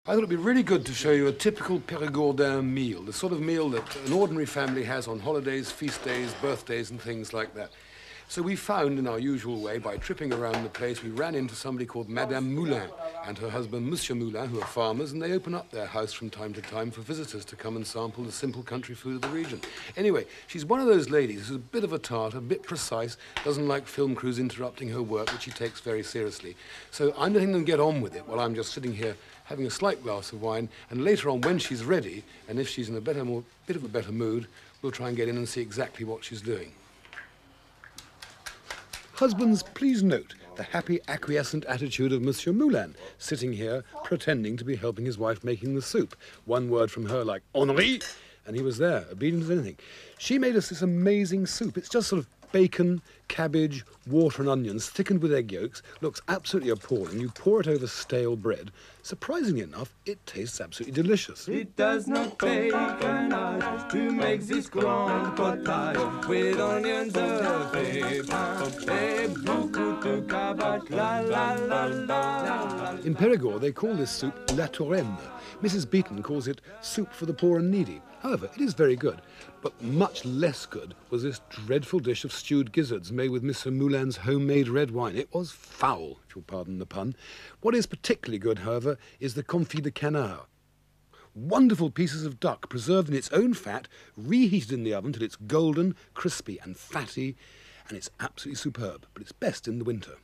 I thought it'd be really good to show you a typical Périgordin meal, the sort of meal that an ordinary family has on holidays, feast days, birthdays and things like that. So we found, in our usual way, by tripping around the place, we ran into somebody called Madame Moulin and her husband, Monsieur Moulin, who are farmers, and they open up their house from time to time for visitors to come and sample the simple country food of the region. Anyway, she's one of those ladies who's a bit of a tart, a bit precise, doesn't like film crews interrupting her work, which she takes very seriously. So I'm letting them get on with it while I'm just sitting here having a slight glass of wine, and later on, when she's ready, and if she's in a bit of a better mood, we'll try and get in and see exactly what she's doing. Husbands, please note the happy, acquiescent attitude of Monsieur Moulin, sitting here, pretending to be helping his wife making the soup. One word from her like, Henri, and he was there, obedient as anything. She made us this amazing soup. It's just sort of bacon, cabbage, water and onions, thickened with egg yolks. Looks absolutely appalling. You pour it over stale bread. Surprisingly enough, it tastes absolutely delicious. It does not take an art to make this grand potage with onions of et beaucoup de cabbage, la la la la. In Périgord, they call this soup la touraine. Mrs. Beeton calls it soup for the poor and needy. However, it is very good, but much less good was this dreadful dish of stewed gizzards made with Monsieur Moulin's homemade red wine. It was foul, if you'll pardon the pun. What is particularly good, however, is the confit de canard. Wonderful pieces of duck preserved in its own fat, reheated in the oven till it's golden, crispy and fatty, and it's absolutely superb, but it's best in the winter.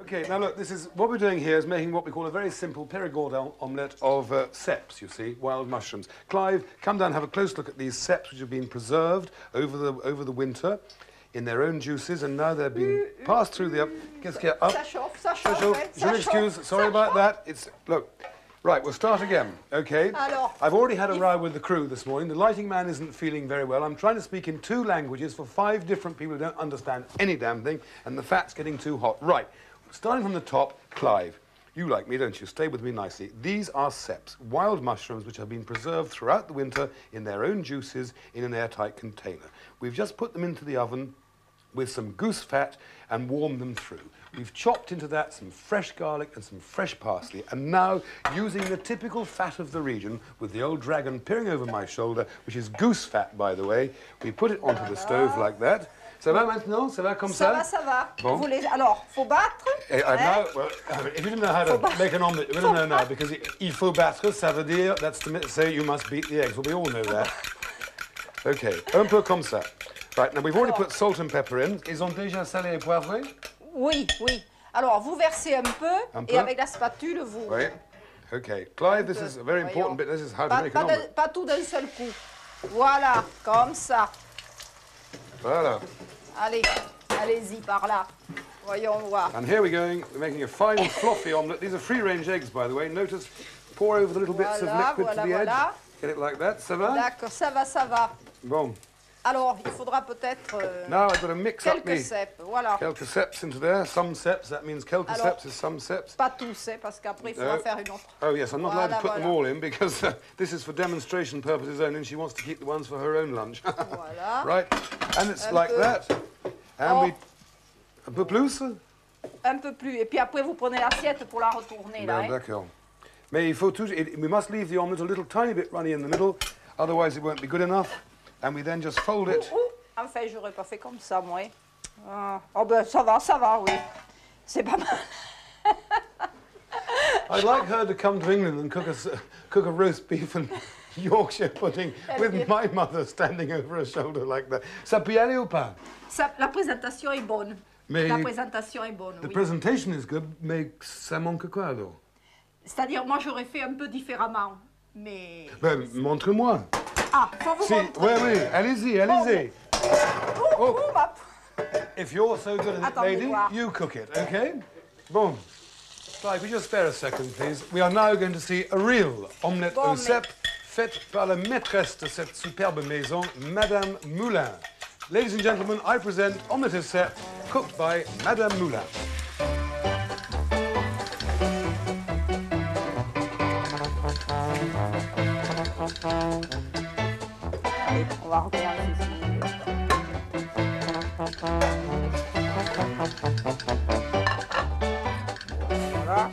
Okay, now look, what we're doing here is making what we call a very simple Périgord omelette of ceps, you see, wild mushrooms. Clive, come down and have a close look at these ceps which have been preserved over the winter in their own juices, and now they've been passed through the Qu'est-ce qu'il y a? Ça chauffe. Je m'excuse, sorry about that. Look, right, we'll start again, okay? I've already had a row with the crew this morning. The lighting man isn't feeling very well. I'm trying to speak in 2 languages for 5 different people who don't understand any damn thing, and the fat's getting too hot. Right. Starting from the top, Clive, you like me, don't you? Stay with me nicely. These are ceps, wild mushrooms which have been preserved throughout the winter in their own juices in an airtight container. We've just put them into the oven with some goose fat and warmed them through. We've chopped into that some fresh garlic and some fresh parsley, and now, using the typical fat of the region, with the old dragon peering over my shoulder, which is goose fat, by the way, we put it onto the stove like that. Ça va maintenant? Ça va comme ça? Ça va. Bon. Alors, faut battre. Well, if you didn't know how to make an omelette, you're going to know now, because il faut battre, ça veut dire, that's to say you must beat the eggs. Well, we all know that. Okay, un peu comme ça. Right, now we've already put salt and pepper in. Ils ont déjà salé et poivré? Oui. Alors, vous versez un peu, et avec la spatule, vous... Oui. Okay, Clive, this is a very important bit. This is how to make an omelette. Pas tout d'un seul coup. Voilà, comme ça. Voilà. Allez-y par là. Voyons voir. And here we're going. We're making a fine, fluffy omelette. These are free-range eggs, by the way. Notice, pour over the little bits of liquid to the edge. Get it like that. Ça va? D'accord, ça va. Bon. Alors, il faudra peut-être now I've got to mix up quelques ceps, voilà. Quelques ceps into there. Some ceps, that means quelques ceps is some ceps. Pas tous, parce qu'après, il faudra faire une autre. Oh, yes, I'm not allowed to put them all in because this is for demonstration purposes only, and she wants to keep the ones for her own lunch. Voilà. Right, and it's like that. And we... Un peu plus? Un peu plus. Et puis après, vous prenez l'assiette pour la retourner, là. D'accord. Mais il faut we must leave the omelette a little tiny bit runny in the middle, otherwise it won't be good enough. And we then just fold it. Enfin, j'aurais pas fait comme ça, moi. Oh ben, ça va, oui. C'est pas mal. I'd like her to come to England and cook a roast beef and Yorkshire pudding with my mother standing over her shoulder like that. Ça peut y aller ou pas? La présentation est bonne. La présentation est bonne, The presentation is good, mais ça manque quoi, alors? C'est-à-dire, moi, j'aurais fait un peu différemment, mais... Ben, montre-moi. Ah, faut vous montrer. Oui, allez-y. Ma... If you're so good at it, lady, you cook it, okay? Bon. Clive, could you just spare a second, please? We are now going to see a real omelette aux cèpes faite par la maîtresse de cette superbe maison, Madame Moulin. Ladies and gentlemen, I present omelette aux cèpes cooked by Madame Moulin. Allez, on va recommencer ici. Voilà.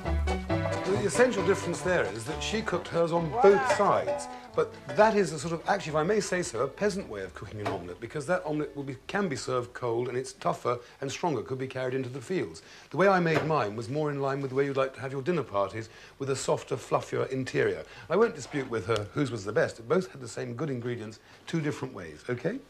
essential difference there is that she cooked hers on both sides. But that is a sort of, actually, if I may say so, a peasant way of cooking an omelette, because that omelette can be served cold and it's tougher and stronger, could be carried into the fields. The way I made mine was more in line with the way you'd like to have your dinner parties, with a softer, fluffier interior. I won't dispute with her whose was the best. Both had the same good ingredients, two different ways, OK?